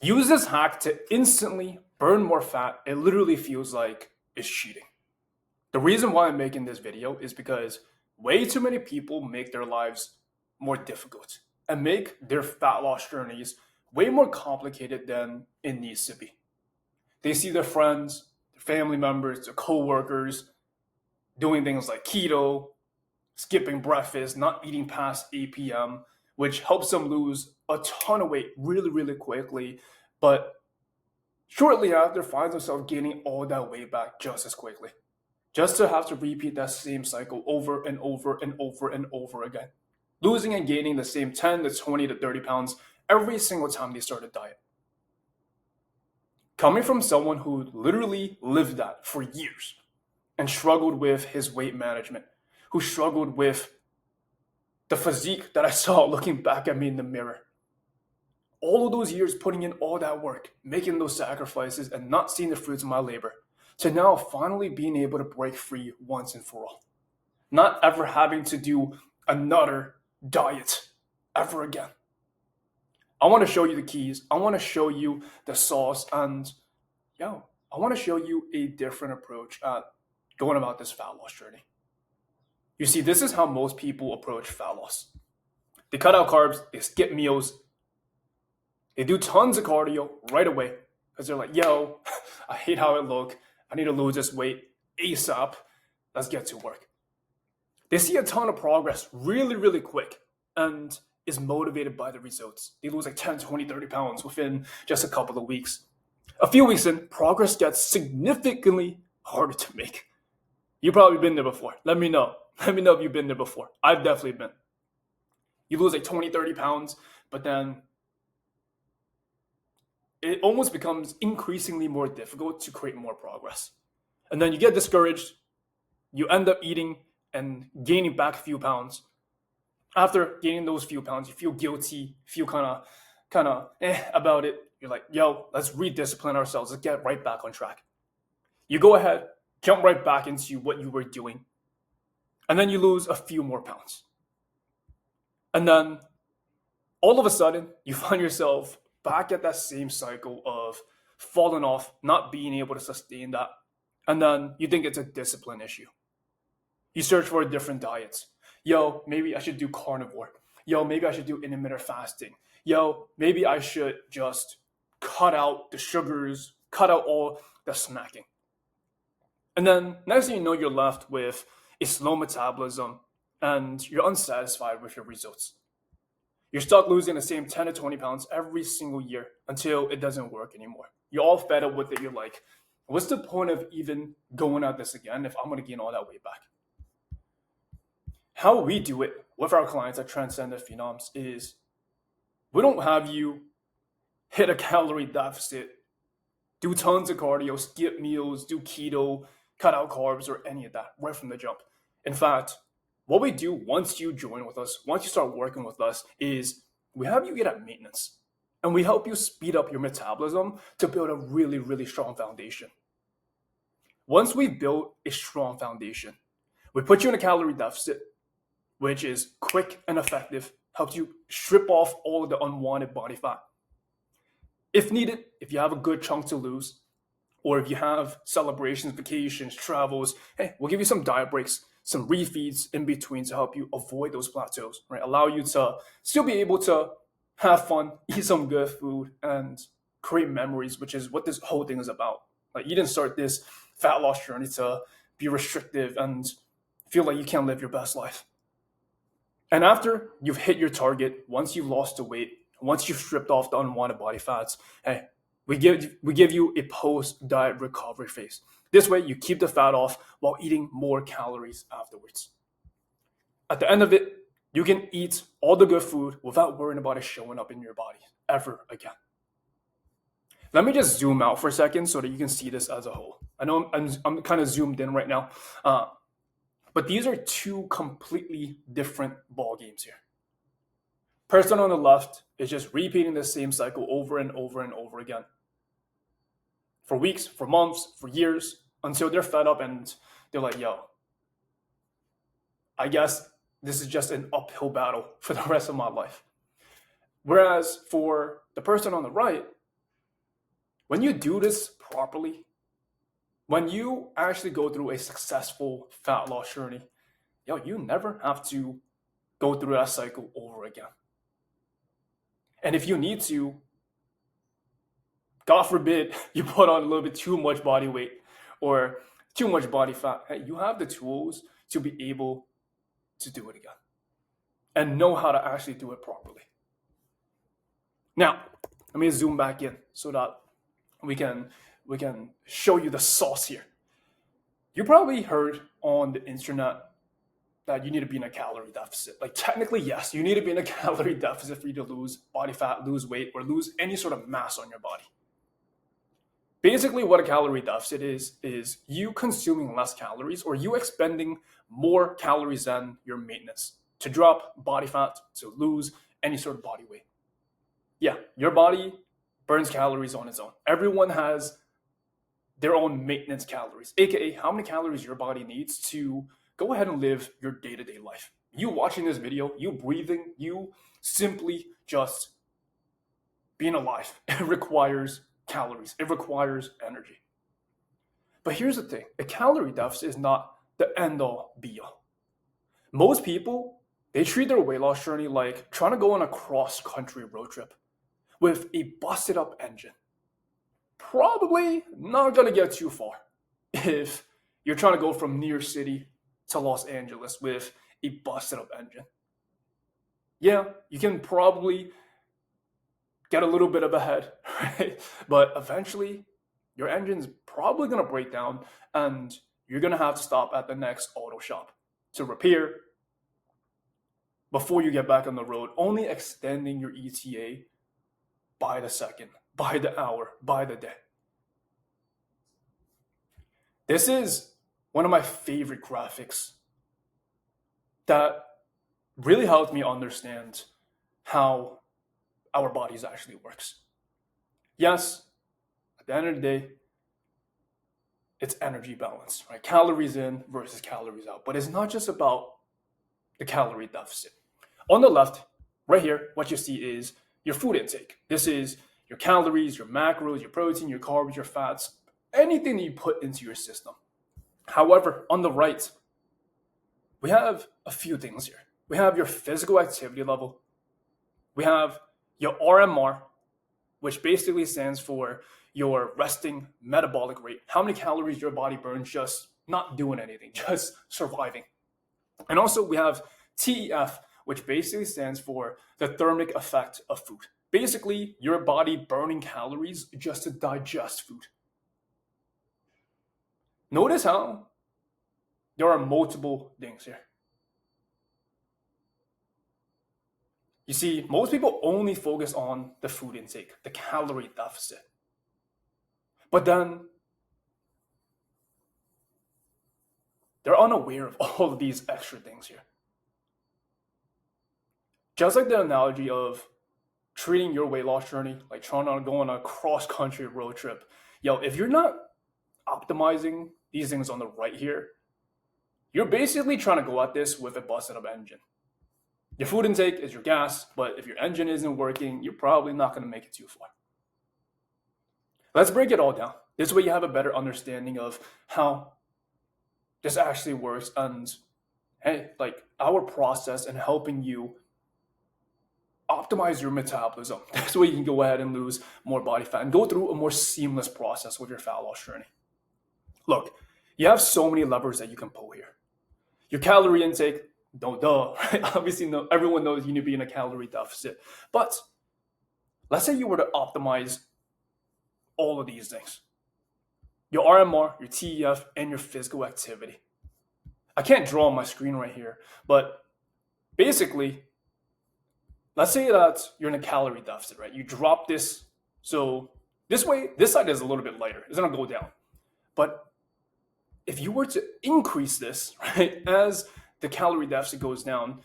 Use this hack to instantly burn more fat. It literally feels like it's cheating. The reason why I'm making this video is because way too many people make their lives more difficult and make their fat loss journeys way more complicated than it needs to be. They see their friends, their family members, their coworkers doing things like keto, skipping breakfast, not eating past 8 p.m., which helps them lose a ton of weight really, really quickly. But shortly after, finds themselves gaining all that weight back just as quickly, just to have to repeat that same cycle over and over and over and over again, losing and gaining the same 10 to 20 to 30 pounds every single time they start a diet. Coming from someone who literally lived that for years and struggled with his weight management, who struggled with the physique that I saw looking back at me in the mirror. All of those years putting in all that work, making those sacrifices and not seeing the fruits of my labor, to now finally being able to break free once and for all. Not ever having to do another diet ever again. I want to show you the keys. I want to show you the sauce, and I want to show you a different approach at going about this fat loss journey. You see, this is how most people approach fat loss. They cut out carbs, they skip meals, they do tons of cardio right away because they're like, I hate how I look. I need to lose this weight ASAP. Let's get to work. They see a ton of progress really, really quick and is motivated by the results. They lose like 10, 20, 30 pounds within just a couple of weeks. A few weeks in, progress gets significantly harder to make. You've probably been there before. Let me know. Let me know if you've been there before. I've definitely been. You lose like 20, 30 pounds, but then it almost becomes increasingly more difficult to create more progress. And then you get discouraged. You end up eating and gaining back a few pounds. After gaining those few pounds, you feel guilty, feel kind of about it. You're like, let's rediscipline ourselves. Let's get right back on track. You go ahead, jump right back into what you were doing. And then you lose a few more pounds. And then all of a sudden, you find yourself back at that same cycle of falling off, not being able to sustain that. And then you think it's a discipline issue. You search for different diets. Maybe I should do carnivore. Maybe I should do intermittent fasting. Maybe I should just cut out the sugars, cut out all the snacking. And then next thing you know, you're left with a slow metabolism and you're unsatisfied with your results. You're stuck losing the same 10 to 20 pounds every single year until it doesn't work anymore. You're all fed up with it. You're like, what's the point of even going at this again if I'm going to gain all that weight back? How we do it with our clients at Transcendent Phenoms is we don't have you hit a calorie deficit, do tons of cardio, skip meals, do keto, cut out carbs, or any of that right from the jump. In fact, what we do once you join with us, once you start working with us, is we have you get at maintenance. And we help you speed up your metabolism to build a really, really strong foundation. Once we've built a strong foundation, we put you in a calorie deficit, which is quick and effective, helps you strip off all of the unwanted body fat. If needed, if you have a good chunk to lose, or if you have celebrations, vacations, travels, we'll give you some diet breaks, some refeeds in between to help you avoid those plateaus, right? Allow you to still be able to have fun, eat some good food, and create memories, which is what this whole thing is about. Like, you didn't start this fat loss journey to be restrictive and feel like you can't live your best life. And after you've hit your target, once you've lost the weight, once you've stripped off the unwanted body fats, we give you a post-diet recovery phase. This way, you keep the fat off while eating more calories afterwards. At the end of it, you can eat all the good food without worrying about it showing up in your body ever again. Let me just zoom out for a second so that you can see this as a whole. I know I'm kind of zoomed in right now, but these are two completely different ball games here. Person on the left is just repeating the same cycle over and over and over again. For weeks, for months, for years, until they're fed up and they're like, I guess this is just an uphill battle for the rest of my life. Whereas for the person on the right, When you do this properly, when you actually go through a successful fat loss journey, you never have to go through that cycle over again. And if you need to, God forbid, you put on a little bit too much body weight or too much body fat, hey, you have the tools to be able to do it again and know how to actually do it properly. Now, let me zoom back in so that we can show you the sauce here. You probably heard on the internet that you need to be in a calorie deficit. Like technically, yes, you need to be in a calorie deficit for you to lose body fat, lose weight, or lose any sort of mass on your body. Basically, what a calorie deficit is you consuming less calories or you expending more calories than your maintenance to drop body fat, to lose any sort of body weight. Yeah, your body burns calories on its own. Everyone has their own maintenance calories, aka how many calories your body needs to go ahead and live your day-to-day life. You watching this video, you breathing, you simply just being alive, it requires calories, it requires energy. But here's the thing, a calorie deficit is not the end-all be-all. Most people, they treat their weight loss journey like trying to go on a cross-country road trip with a busted up engine. Probably not gonna get too far if you're trying to go from New York City to Los Angeles with a busted up engine. Yeah, you can probably get a little bit of a head, right? But eventually, your engine's probably gonna break down and you're gonna have to stop at the next auto shop to repair before you get back on the road, only extending your ETA by the second, by the hour, by the day. This is one of my favorite graphics that really helped me understand how our bodies actually works. Yes, at the end of the day, it's energy balance, right? Calories in versus calories out. But it's not just about the calorie deficit. On the left, right here, what you see is your food intake. This is your calories, your macros, your protein, your carbs, your fats, anything that you put into your system. However, on the right, we have a few things here. We have your physical activity level. We have your RMR, which basically stands for your resting metabolic rate. How many calories your body burns just not doing anything, just surviving. And also we have TEF, which basically stands for the thermic effect of food. Basically, your body burning calories just to digest food. Notice how there are multiple things here. You see, most people only focus on the food intake, the calorie deficit. But then they're unaware of all of these extra things here. Just like the analogy of treating your weight loss journey, like trying to go on a cross-country road trip. If you're not optimizing these things on the right here, you're basically trying to go at this with a busted up engine. Your food intake is your gas, but if your engine isn't working, you're probably not going to make it too far. Let's break it all down. This way you have a better understanding of how this actually works and, hey, like our process in helping you optimize your metabolism. This way you can go ahead and lose more body fat and go through a more seamless process with your fat loss journey. Look, you have so many levers that you can pull here. Your calorie intake, right? Obviously, everyone knows you need to be in a calorie deficit. But let's say you were to optimize all of these things. Your RMR, your TEF, and your physical activity. I can't draw on my screen right here, but basically, let's say that you're in a calorie deficit, right? You drop this. So this way, this side is a little bit lighter. It's going to go down. But if you were to increase this, right, as the calorie deficit goes down,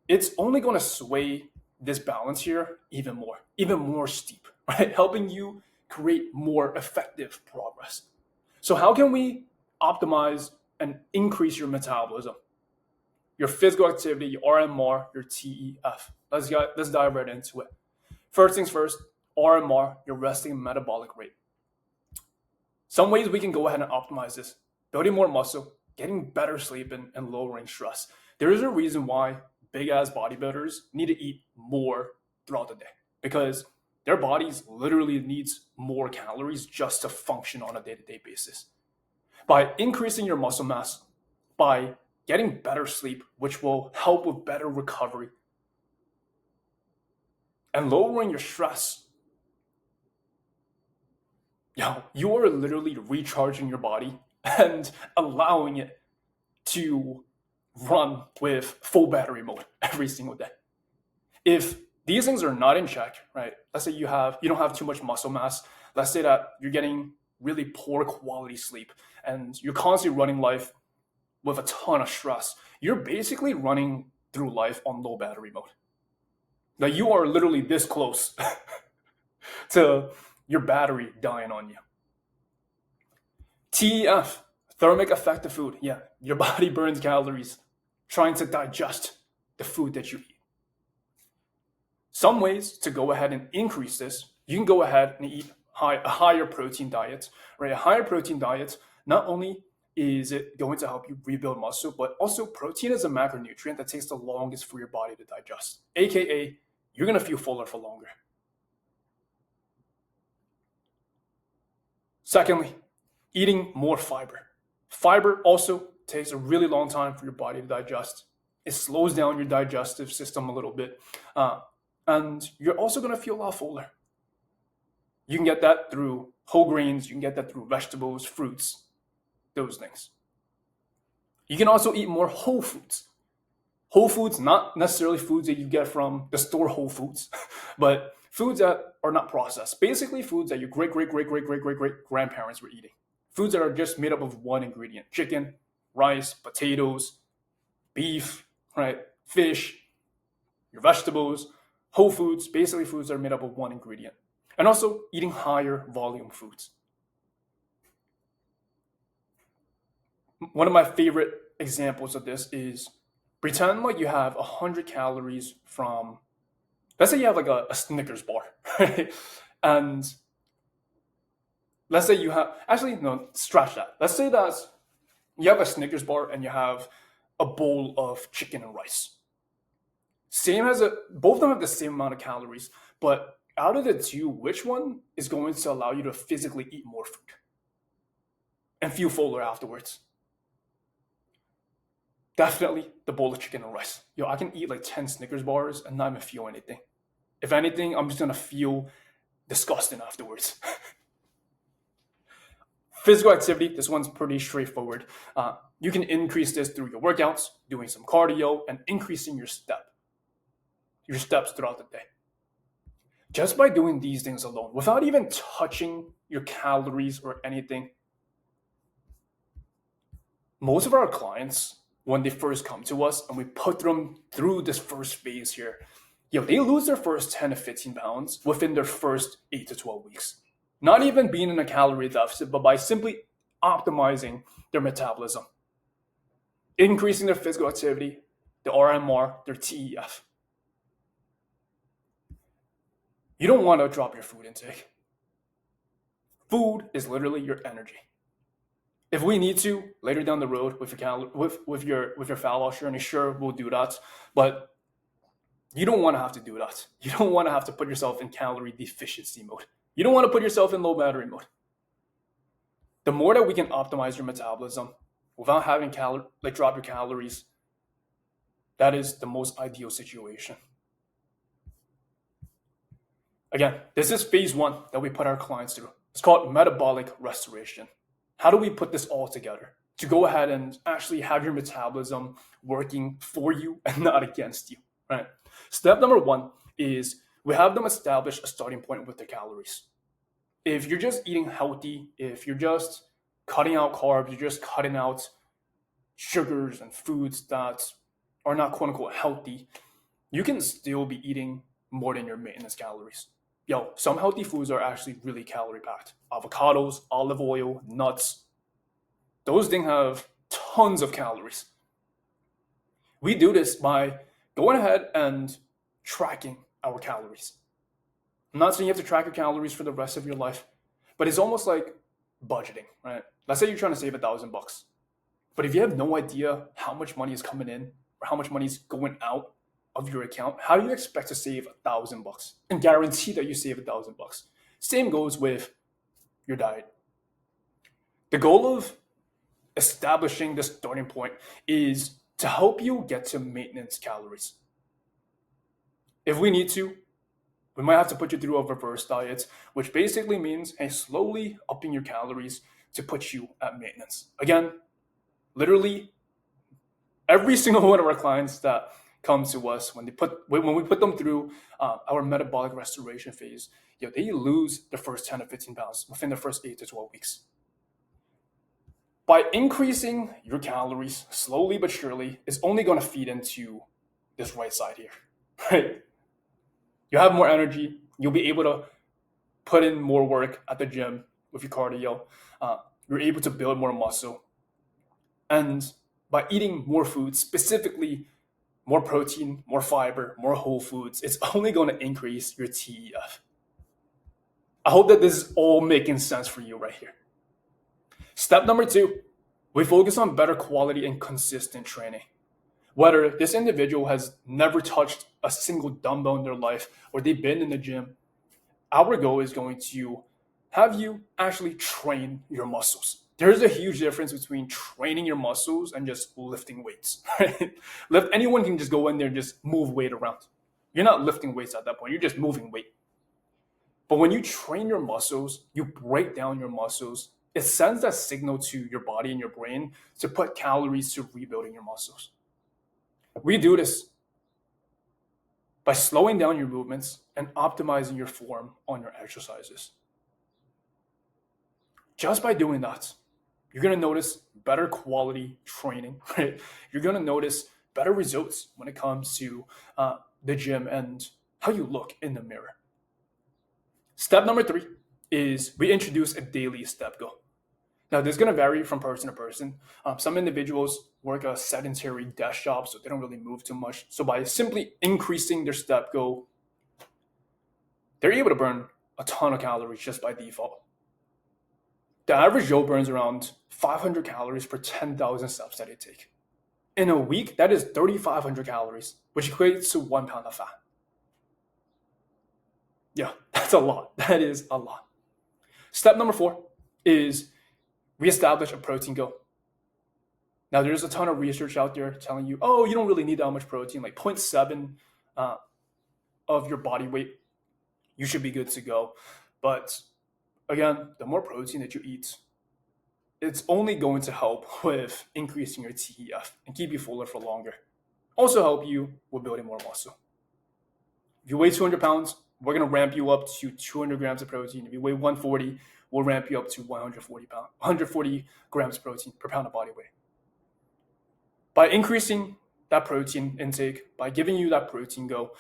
it's only going to sway this balance here even more steep, right? Helping you create more effective progress. So how can we optimize and increase your metabolism, your physical activity, your RMR, your TEF? Let's dive right into it. First things first, RMR, your resting metabolic rate. Some ways we can go ahead and optimize this: building more muscle, getting better sleep, and lowering stress. There is a reason why big ass bodybuilders need to eat more throughout the day, because their bodies literally needs more calories just to function on a day-to-day basis. By increasing your muscle mass, by getting better sleep, which will help with better recovery, and lowering your stress, you are literally recharging your body and allowing it to run with full battery mode every single day. If these things are not in check, right? Let's say you don't have too much muscle mass. Let's say that you're getting really poor quality sleep and you're constantly running life with a ton of stress. You're basically running through life on low battery mode. Now you are literally this close to your battery dying on you. TEF, thermic effect of food. Yeah, your body burns calories trying to digest the food that you eat. Some ways to go ahead and increase this: you can go ahead and eat a higher protein diet, right? A higher protein diet, not only is it going to help you rebuild muscle, but also protein is a macronutrient that takes the longest for your body to digest, aka you're going to feel fuller for longer. Secondly, eating more fiber. Fiber also takes a really long time for your body to digest. It slows down your digestive system a little bit. And you're also going to feel a lot fuller. You can get that through whole grains. You can get that through vegetables, fruits, those things. You can also eat more whole foods. Whole foods, not necessarily foods that you get from the store Whole Foods, but foods that are not processed. Basically foods that your great-great-great-great-great-great-grandparents were eating. Foods that are just made up of one ingredient: chicken, rice, potatoes, beef, right? Fish, your vegetables, whole foods, basically foods that are made up of one ingredient. And also eating higher volume foods. One of my favorite examples of this is, pretend like you have 100 calories from, let's say you have like a Snickers bar, right? And let's say you have, actually, no, scratch that. Let's say that you have a Snickers bar and you have a bowl of chicken and rice. Both of them have the same amount of calories, but out of the two, which one is going to allow you to physically eat more food and feel fuller afterwards? Definitely the bowl of chicken and rice. I can eat like 10 Snickers bars and not even feel anything. If anything, I'm just gonna feel disgusting afterwards. Physical activity, this one's pretty straightforward. You can increase this through your workouts, doing some cardio, and increasing your steps throughout the day. Just by doing these things alone, without even touching your calories or anything, most of our clients, when they first come to us and we put them through this first phase here, they lose their first 10 to 15 pounds within their first 8 to 12 weeks. Not even being in a calorie deficit, but by simply optimizing their metabolism, increasing their physical activity, the RMR, their TEF. You don't want to drop your food intake. Food is literally your energy. If we need to later down the road with your fat loss journey, sure, we'll do that. But you don't want to have to do that. You don't want to have to put yourself in calorie deficiency mode. You don't want to put yourself in low battery mode. The more that we can optimize your metabolism without having drop your calories, that is the most ideal situation. Again, this is phase 1 that we put our clients through. It's called metabolic restoration. How do we put this all together to go ahead and actually have your metabolism working for you and not against you, right? Step number 1 is we have them establish a starting point with their calories. If you're just eating healthy, if you're just cutting out carbs, you're just cutting out sugars and foods that are not quote unquote healthy, you can still be eating more than your maintenance calories. Some healthy foods are actually really calorie packed. Avocados, olive oil, nuts. Those things have tons of calories. We do this by going ahead and tracking our calories. I'm not saying you have to track your calories for the rest of your life, but it's almost like budgeting, right? Let's say you're trying to save $1,000, but if you have no idea how much money is coming in or how much money is going out of your account, how do you expect to save $1,000 and guarantee that you save $1,000? Same goes with your diet. The goal of establishing the starting point is to help you get to maintenance calories. If we need to, we might have to put you through a reverse diet, which basically means slowly upping your calories to put you at maintenance. Again, literally every single one of our clients that come to us when we put them through our metabolic restoration phase, they lose the first 10 to 15 pounds within the first 8 to 12 weeks. By increasing your calories slowly but surely is only going to feed into this right side here, right? You have more energy. You'll be able to put in more work at the gym with your cardio. You're able to build more muscle. And by eating more food, specifically more protein, more fiber, more whole foods, it's only going to increase your TEF. I hope that this is all making sense for you right here. Step number 2, we focus on better quality and consistent training. Whether this individual has never touched a single dumbbell in their life or they've been in the gym, our goal is going to have you actually train your muscles. There's a huge difference between training your muscles and just lifting weights. Right? Anyone can just go in there and just move weight around. You're not lifting weights at that point. You're just moving weight. But when you train your muscles, you break down your muscles. It sends that signal to your body and your brain to put calories to rebuilding your muscles. We do this by slowing down your movements and optimizing your form on your exercises. Just by doing that, you're going to notice better quality training, right? You're going to notice better results when it comes to the gym and how you look in the mirror. Step number 3 is we introduce a daily step goal. Now, this is going to vary from person to person. Some individuals work a sedentary desk job, so they don't really move too much. So by simply increasing their step goal, they're able to burn a ton of calories just by default. The average Joe burns around 500 calories per 10,000 steps that they take. In a week, that is 3,500 calories, which equates to 1 pound of fat. Yeah, that's a lot. That is a lot. Step number 4 is we establish a protein goal. Now, there's a ton of research out there telling you, you don't really need that much protein, like 0.7 of your body weight. You should be good to go. But again, the more protein that you eat, it's only going to help with increasing your TEF and keep you fuller for longer. Also help you with building more muscle. If you weigh 200 pounds, we're going to ramp you up to 200 grams of protein. If you weigh 140, we'll ramp you up to 140 grams of protein per pound of body weight. By increasing that protein intake, by giving you that protein goal,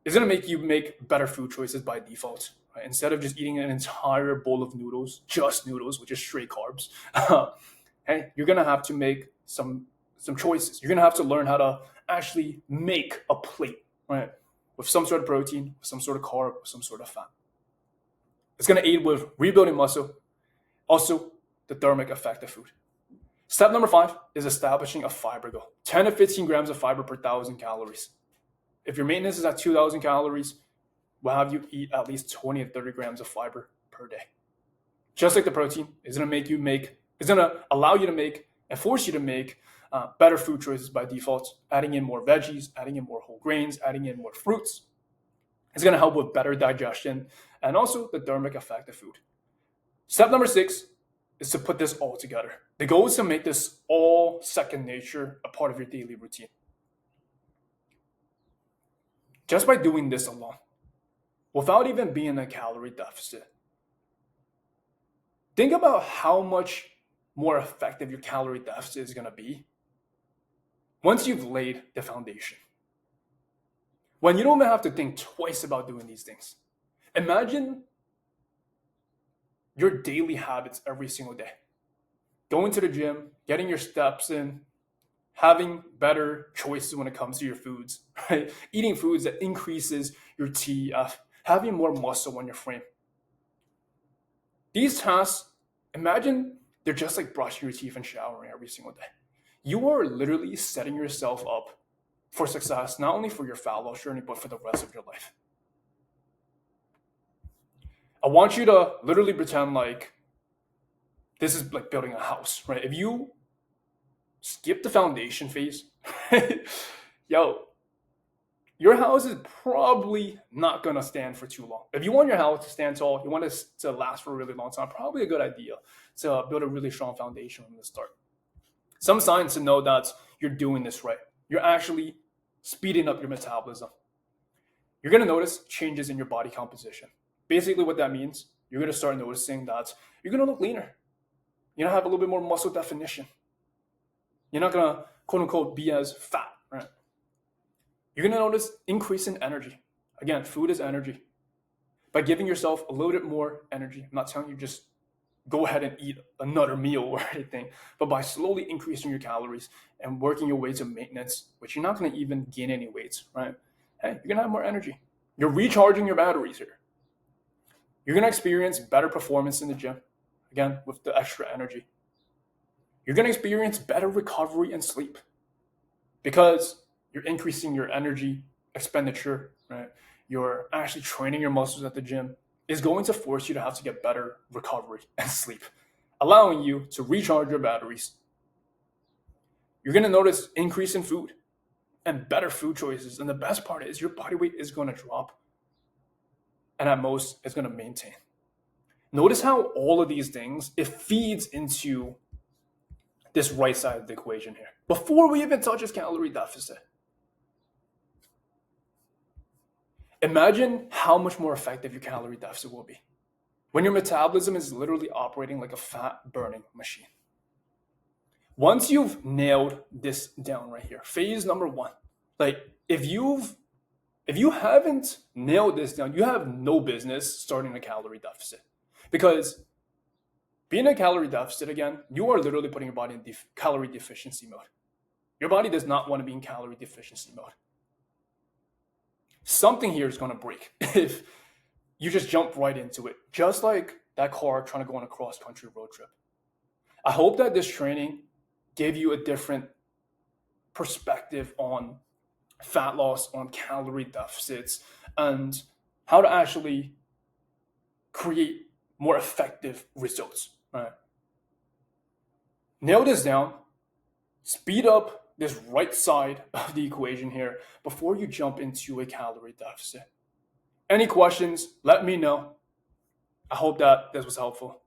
it's going to make you make better food choices by default. Right? Instead of just eating an entire bowl of noodles, just noodles, which is straight carbs, you're going to have to make some choices. You're going to have to learn how to actually make a plate, right? With some sort of protein, with some sort of carb, with some sort of fat. It's going to aid with rebuilding muscle, also the thermic effect of food. Step number 5 is establishing a fiber goal. 10 to 15 grams of fiber per 1,000 calories. If your maintenance is at 2,000 calories, we'll have you eat at least 20 to 30 grams of fiber per day. Just like the protein, it's going to allow you to make and force you to make better food choices by default, adding in more veggies, adding in more whole grains, adding in more fruits. It's going to help with better digestion and also the thermic effect of food. Step number 6 is to put this all together. The goal is to make this all second nature, a part of your daily routine. Just by doing this alone, without even being in a calorie deficit, think about how much more effective your calorie deficit is going to be once you've laid the foundation. When you don't even have to think twice about doing these things. Imagine your daily habits every single day. Going to the gym, getting your steps in, having better choices when it comes to your foods, right? Eating foods that increases your TEF, having more muscle on your frame. These tasks Imagine they're just like brushing your teeth and showering every single day. You are literally setting yourself up for success, not only for your fat loss journey, but for the rest of your life. I want you to literally pretend like this is like building a house, right? If you skip the foundation phase, yo, your house is probably not gonna stand for too long. If you want your house to stand tall, you want it to last for a really long time, probably a good idea to build a really strong foundation from the start. Some signs to know that you're doing this right. You're actually speeding up your metabolism. You're gonna notice changes in your body composition. Basically, what that means, you're gonna start noticing that you're gonna look leaner. You're gonna have a little bit more muscle definition. You're not gonna quote unquote be as fat, right? You're gonna notice increase in energy. Again, food is energy. By giving yourself a little bit more energy, I'm not telling you just go ahead and eat another meal or anything, but by slowly increasing your calories and working your way to maintenance, which you're not gonna even gain any weight, right? Hey, you're gonna have more energy. You're recharging your batteries here. You're gonna experience better performance in the gym, again, with the extra energy. You're gonna experience better recovery and sleep because you're increasing your energy expenditure, right? You're actually training your muscles at the gym is going to force you to have to get better recovery and sleep, allowing you to recharge your batteries. You're going to notice increase in food and better food choices. And the best part is your body weight is going to drop. And at most, it's going to maintain. Notice how all of these things, it feeds into this right side of the equation here. Before we even touch this calorie deficit, imagine how much more effective your calorie deficit will be when your metabolism is literally operating like a fat burning machine. Once you've nailed this down right here, phase number one, like if you haven't nailed this down, you have no business starting a calorie deficit. Because being in a calorie deficit, again, you are literally putting your body in calorie deficiency mode. Your body does not want to be in calorie deficiency mode. Something here is going to break if you just jump right into it, just like that car trying to go on a cross-country road trip. I hope that this training gave you a different perspective on fat loss, on calorie deficits, and how to actually create more effective results. Right? Nail this down, speed up this right side of the equation here before you jump into a calorie deficit. Any questions, let me know. I hope that this was helpful.